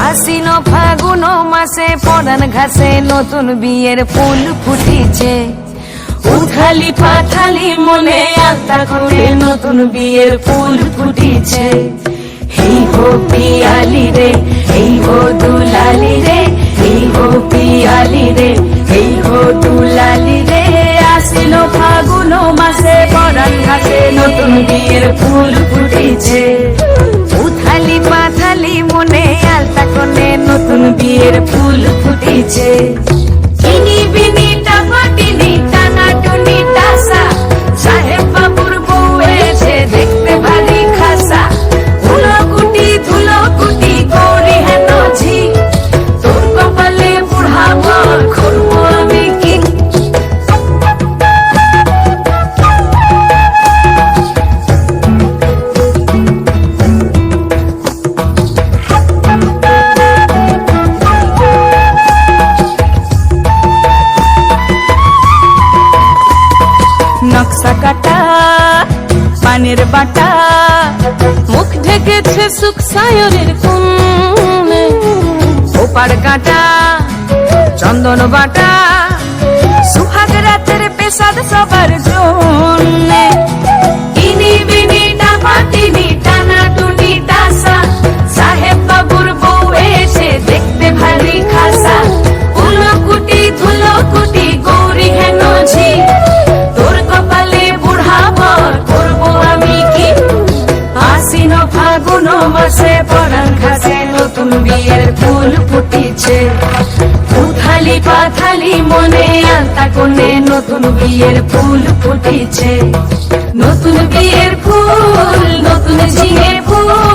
আশ্বিন ফাগুন মাসে পরান ঘাসে নতুন বিয়ের ফুল ফুটিছে। উথালি পাথালি মনে আত্মা করে নতুন বিয়ের ফুল ফুটিছে। এই হো পিয়ালি রে, এই হো দুলালি রে, এই হো পিয়ালি রে, এই হো দুলালি রে। আশ্বিন ফাগুন মাসে পরান ঘাসে নতুন বিয়ের ফুল ফুটিছে। উথালি পাথালি মনে আলতা কোণে নতুন বিয়ের ফুল ফুটিছে। ইনি বিনি টাপাটিনি টানা টুনি টাসা, সাহেব বাবুর বউ এসে দেখতে ভারী খাসা। ধুলো কুটি গৌরি হেন ঝি, তোর কপালে বুড়া বর করবো আমি কি। নকশা কাটা পানের বাটা, মুখ ঢেকেছে সুখ সায়রের কোণে। ওপার কাটা চন্দন বাটা, সুহাগ রাতের পেশাদ সবার জন্যে। ইনি বিনি টাপাটিনি টানা টুনি টাসা, সাহেব বাবুর বউ এসে দেখতে ভারী খাসা। ধুলো কুটি গৌরি হেন ঝি, তোর কপালে বুড়া বর করবো আমি কি। আশ্বিন ফাগুন মাসে পরান ঘাসে নতুন বিয়ের ফুল ফুটিছে। উথালি পাথালি মনে আলতা কোণে নতুন বিয়ের ফুল ফুটিছে। নতুন বিয়ের ফুল, নতুন ঝিঙে ফুল।